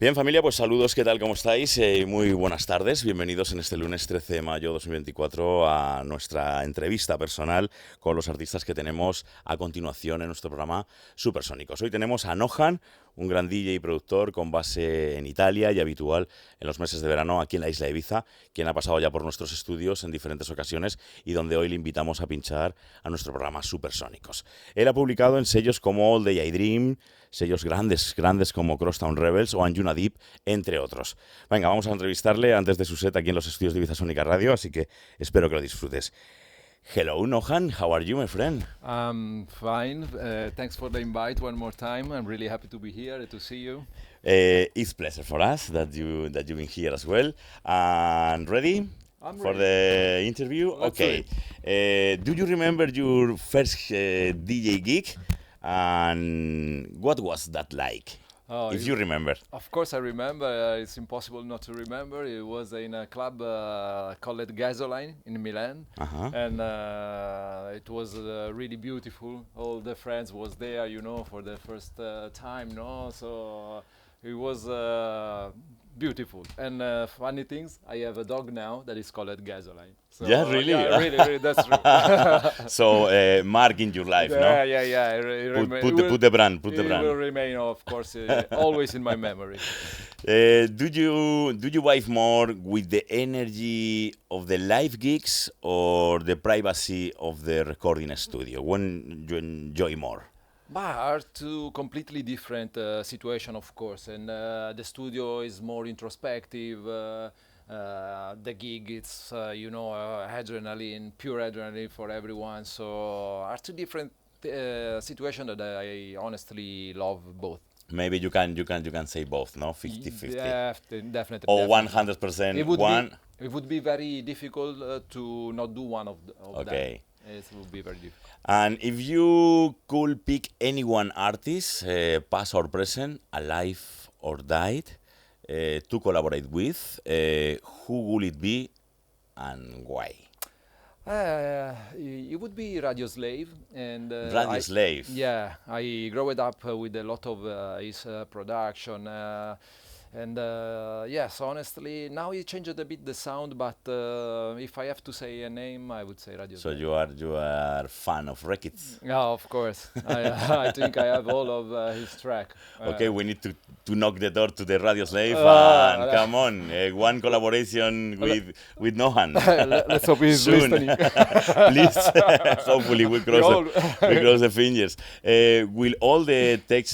Bien, familia, pues saludos, ¿qué tal? ¿Cómo estáis? Muy buenas tardes, bienvenidos en este lunes 13 de mayo de 2024 a nuestra entrevista personal con los artistas que tenemos a continuación en nuestro programa Supersónicos. Hoy tenemos a Nohan, un gran DJ y productor con base en Italia y habitual en los meses de verano aquí en la isla de Ibiza, quien ha pasado ya por nuestros estudios en diferentes ocasiones y donde hoy le invitamos a pinchar a nuestro programa Supersónicos. Él ha publicado en sellos como All Day I Dream, sellos grandes como Crosstown Rebels o Anjuna Deep, entre otros. Venga, vamos a entrevistarle antes de su set aquí en los estudios de Ibiza Sónica Radio, así que espero que lo disfrutes. Hello, Nohan. How are you, my friend? I'm fine. Thanks for the invite one more time. I'm really happy to be here and to see you. It's a pleasure for us that you've been here as well. And ready I'm for ready. the interview? Let's do Okay. Do you remember your first DJ gig? And what was that like? If you remember. Of course, I remember. It's impossible not to remember. It was in a club called Gasoline in Milan, and it was really beautiful. All the friends was there, for the first time, no. So it was beautiful. And funny things, I have a dog now that is called Gasoline. So, Yeah, really? Yeah, really, that's true. So, mark in your life, no? Yeah. Put the brand. It will remain, of course, always in my memory. Do you vibe more with the energy of the live gigs or the privacy of the recording studio? When you enjoy more? But are two completely different situation, of course, and the studio is more introspective. The gig, it's adrenaline, pure adrenaline for everyone. So are two different situation that I honestly love both. Maybe you can say both, no? 50-50. Yeah, definitely. Or definitely. 100% It would be very difficult to not do one of Okay. them. It would be very difficult. And if you could pick any one artist, past or present, alive or died, to collaborate with, who would it be and why? It would be Radio Slave, and Radio Slave. Yeah, I grew up with a lot of his production, and yes, honestly, now he changed a bit the sound, but if I have to say a name, I would say Radio So Slave. you are fan of records. Yeah, of course. I think I have all of his track. Okay, we need to knock the door to the Radio Slave and come on, one collaboration with Nohan. Let's hope he's Soon. listening. Please, hopefully we cross the fingers. With all the tech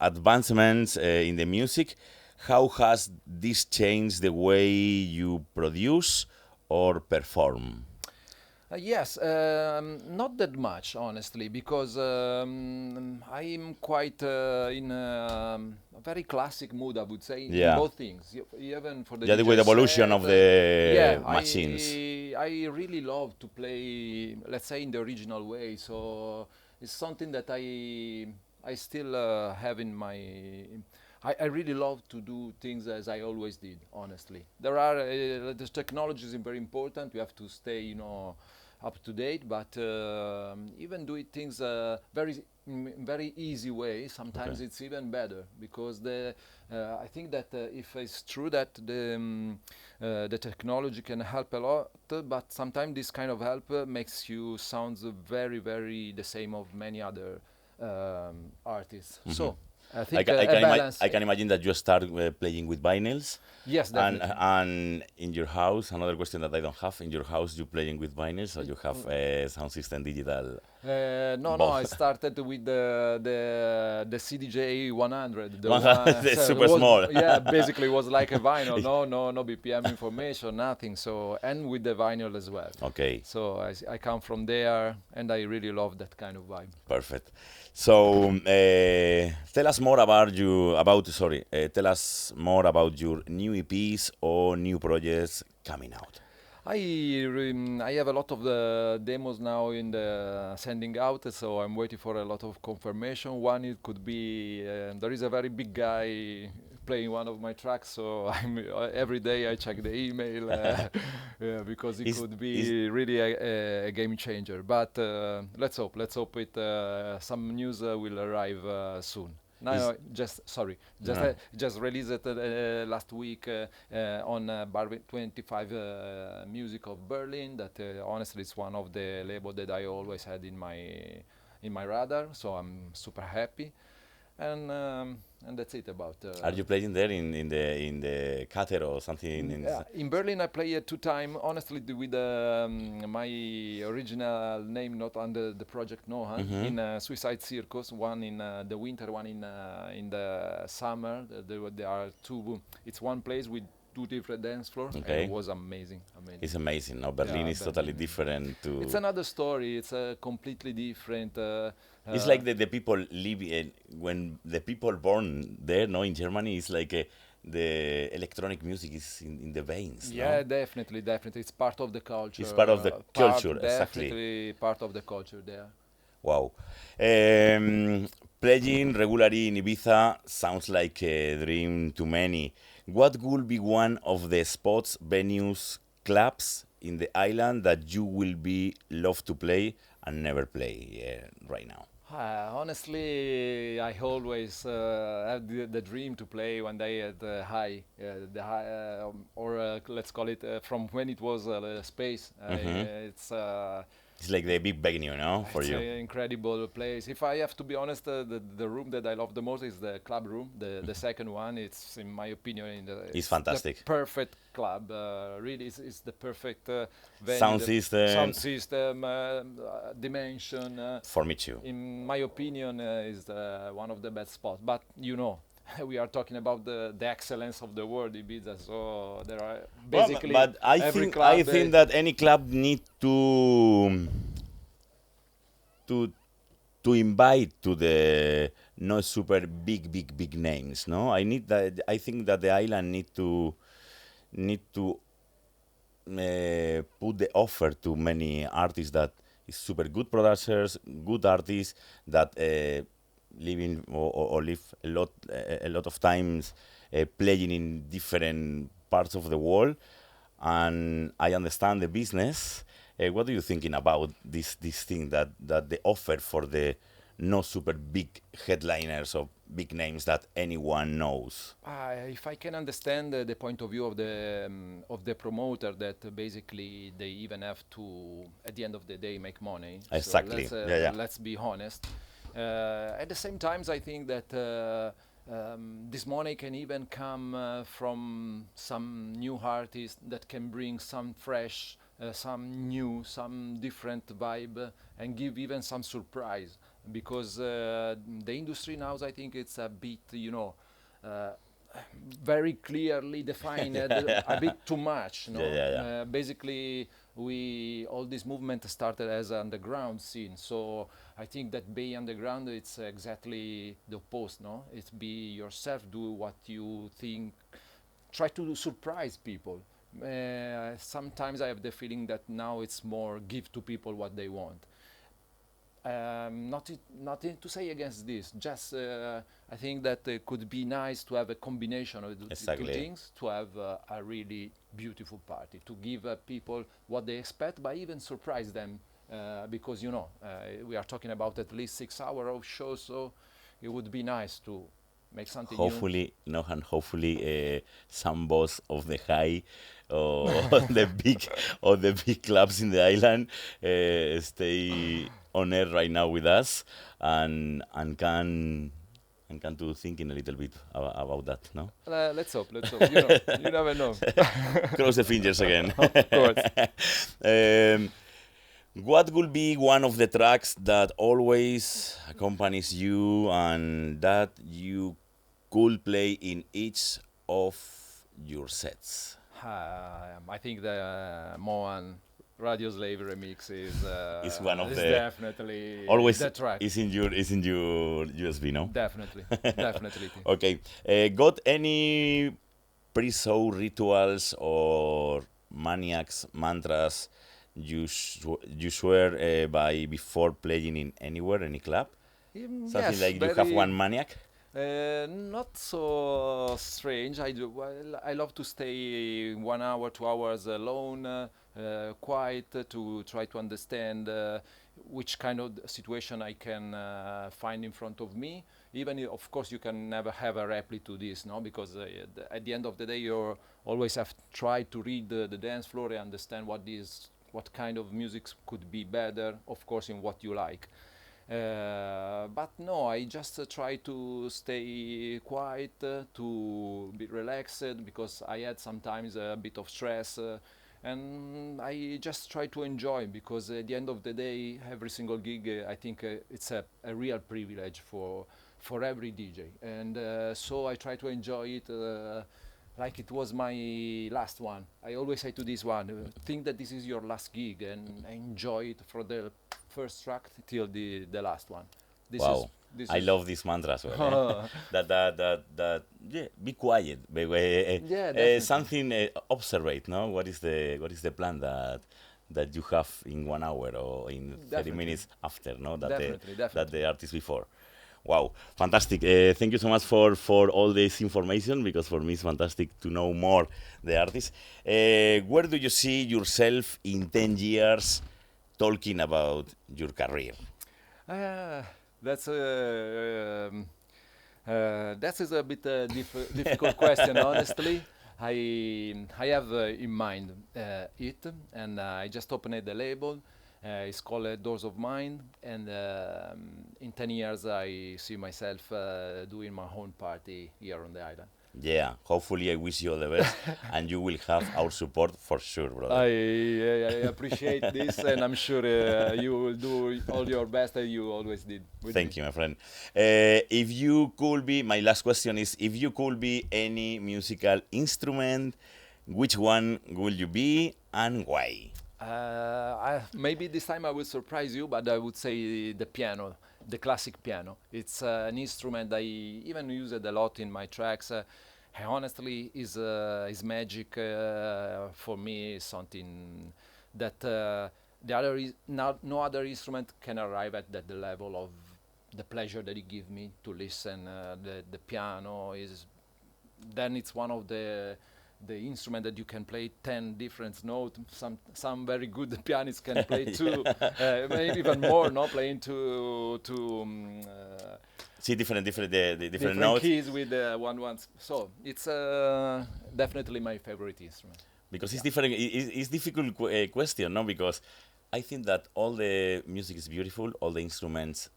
advancements in the music, how has this changed the way you produce or perform? Yes, not that much, honestly, because I'm quite in a very classic mood, I would say, in both things. Even for the Yeah, DJ with evolution set, of the yeah, machines. I really love to play, let's say, in the original way. So it's something that I still have in my. I really love to do things as I always did, honestly. There are the technology is very important. We have to stay, up to date. But even doing things very easy way, sometimes it's even better because I think that if it's true that the technology can help a lot, but sometimes this kind of help makes you sound very, very the same of many other artists. Mm-hmm. So. I think I can imagine that you start playing with vinyls. Yes, definitely. And in your house, another question that I don't have, in your house you playing with vinyls or you have a sound system digital? No, I started with the CDJ 100. It's super small. Yeah, basically it was like a vinyl. No BPM information, nothing. So, and with the vinyl as well. Okay. So I come from there and I really love that kind of vibe. Perfect. So tell us more about tell us more about your new EPs or new projects coming out. I have a lot of the demos now in the sending out, so I'm waiting for a lot of confirmation. One, it could be there is a very big guy playing one of my tracks, so every day I check the email because it could be really a game changer. But let's hope some news will arrive soon. No, just sorry, No. just released it last week on Bar 25 Music of Berlin. That honestly is one of the label that I always had in my radar. So I'm super happy, and that's it about. Are you playing there in the Cater or something? In Berlin, I play 2 times. Honestly, with my original name not under the project Nohan in Suicide Circus. One in the winter, one in the summer. There are two. It's one place with two different dance floors. And Okay. it was amazing. Amazing. It's amazing. No, Berlin Yeah, is totally Berlin. different to. It's another story. It's a completely different. It's like the people live when the people born there, no, in Germany, it's like the electronic music is in the veins. Yeah, No? definitely, definitely. It's part of the culture. It's part of the culture, exactly. Definitely part of the culture there. Wow. Playing regularly in Ibiza sounds like a dream to many. What would be one of the spots, venues, clubs in the island that you will be love to play and never play right now? Honestly, I always had the dream to play one day at the high, or let's call it from when it was space. It's It's like the big venue, no, for it's you. an incredible place. If I have to be honest, the room that I love the most is the club room. The second one, it's in my opinion, It's fantastic. The perfect club. Really, it's the perfect venue. Sound the system. sound system, dimension. For me too. In my opinion, is one of the best spots. But we are talking about the excellence of the world Ibiza. So there are Well, basically but I every think club. I think that any club need to to invite to the not super big names. No, I think that the island need to put the offer to many artists that is super good producers, good artists that living or live a lot of times playing in different parts of the world, and I understand the business. What are you thinking about this thing that the offer for the no super big headliners or big names that anyone knows? If I can understand the point of view of the promoter, that basically they even have to, at the end of the day, make money. Exactly. Yeah. Let's be honest. At the same time, I think that this money can even come from some new artists that can bring some fresh, some new, some different vibe, and give even some surprise. Because the industry now, I think it's a bit, very clearly defined, a bit too much. No? Yeah. Basically, all this movement started as an underground scene. So I think that being underground, it's exactly the opposite. No, it's be yourself, do what you think, try to surprise people. Sometimes I have the feeling that now it's more give to people what they want. Nothing to say against this. Just I think that it could be nice to have a combination of the Exactly. two things, to have a really beautiful party, to give people what they expect, but even surprise them, because we are talking about at least 6 hours of show, so it would be nice to make something new. Hopefully, some boss of the high or the big clubs in the island stay on air right now with us and can do thinking a little bit about that. No, Let's hope. You never know. cross the fingers again. Of course. What would be one of the tracks that always accompanies you and that you could play in each of your sets? I think the Mohan Radio Slave remix Is one of is the definitely always the track. is in your USB, no? Definitely. Okay. Got any pre-show rituals or maniacs mantras you swear by before playing in anywhere, any club? Something Yes, like you have one maniac? not so strange. I love to stay 1 hour, 2 hours alone, quiet, to try to understand which kind of situation I can find in front of me. Even if, of course, you can never have a replica to this, no, because at the end of the day, you always have to try to read the dance floor and understand what kind of music could be better, of course, in what you like. But no, I just try to stay quiet, to be relaxed, because I had sometimes a bit of stress, and I just try to enjoy, because at the end of the day, every single gig, I think it's a real privilege for every DJ, and so I try to enjoy it like it was my last one. I always say to this one, think that this is your last gig and enjoy it from the first track till the last one. Wow. I love this mantra as well. Yeah, be quiet. Something observe, no? What is the plan that you have in 1 hour or in 30 minutes after, no? That the artist before. Wow, fantastic. Thank you so much for all this information, because for me it's fantastic to know more the artist. Where do you see yourself in 10 years talking about your career? That is a bit difficult question, honestly. I have in mind it, and I just opened the label. It's called Doors of Mind, and in 10 years I see myself doing my own party here on the island. Yeah, hopefully I wish you all the best, and you will have our support for sure, brother. I appreciate this, and I'm sure you will do all your best as you always did. Thank you, my friend. If you could be, my last question is, if you could be any musical instrument, which one will you be and why? Maybe this time I will surprise you, but I would say the piano, the classic piano. It's an instrument I even use it a lot in my tracks. Honestly, is magic for me. Is something that no other instrument can arrive at the level of the pleasure that it gives me to listen. The piano is, then it's one of the instrument that you can play 10 different notes. Some very good pianists can play two, maybe even more. No, playing see different notes, keys with one. So it's definitely my favorite instrument. Because it's different. It's difficult question, no? Because I think that all the music is beautiful, all the instruments,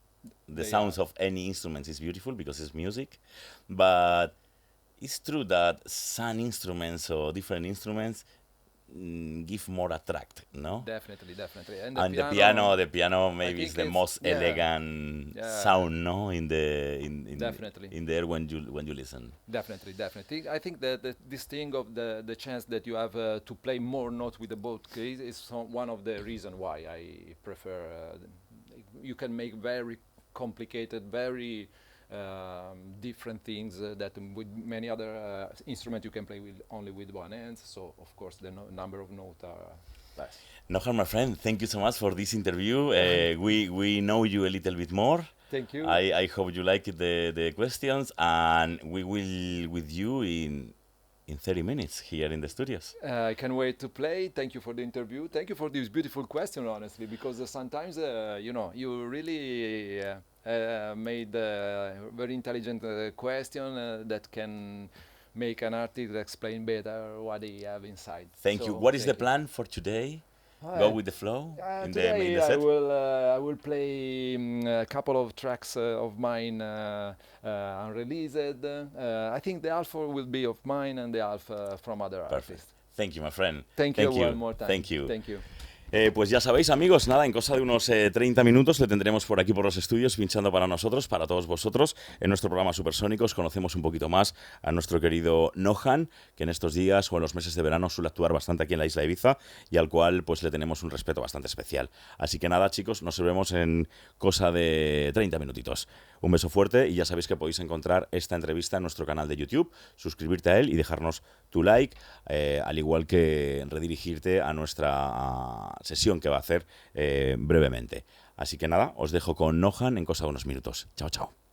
the sounds of any instruments is beautiful because it's music, but it's true that some instruments or different instruments give more attract, no? Definitely. And the piano maybe is the most elegant sound, no? In the air when you listen. Definitely. I think that this thing of the chance that you have to play more notes with the both keys is one of the reasons why I prefer. You can make very complicated, very different things that with many other instruments you can play only with one hand. So of course the number of notes are less. Nohan, my friend, thank you so much for this interview. We know you a little bit more. Thank you. I hope you like the questions, and we will with you in 30 minutes here in the studios. I can't wait to play. Thank you for the interview. Thank you for this beautiful question, honestly, because sometimes you really made a very intelligent question that can make an artist explain better what they have inside. Thank you. What is the plan for today? Go with the flow in the set? I will play a couple of tracks of mine unreleased. I think the half will be of mine and the half from other artists. Thank you, my friend. Thank you one more time. Thank you. Thank you. Pues ya sabéis, amigos, nada, en cosa de unos 30 minutos le tendremos por aquí por los estudios pinchando para nosotros, para todos vosotros, en nuestro programa Supersónicos. Conocemos un poquito más a nuestro querido Nohan, que en estos días o en los meses de verano suele actuar bastante aquí en la isla de Ibiza y al cual pues le tenemos un respeto bastante especial. Así que nada, chicos, nos vemos en cosa de 30 minutitos. Un beso fuerte y ya sabéis que podéis encontrar esta entrevista en nuestro canal de YouTube, suscribirte a él y dejarnos tu like, al igual que redirigirte a nuestra sesión que va a hacer brevemente. Así que nada, os dejo con Nohan en cosa de unos minutos. Chao, chao.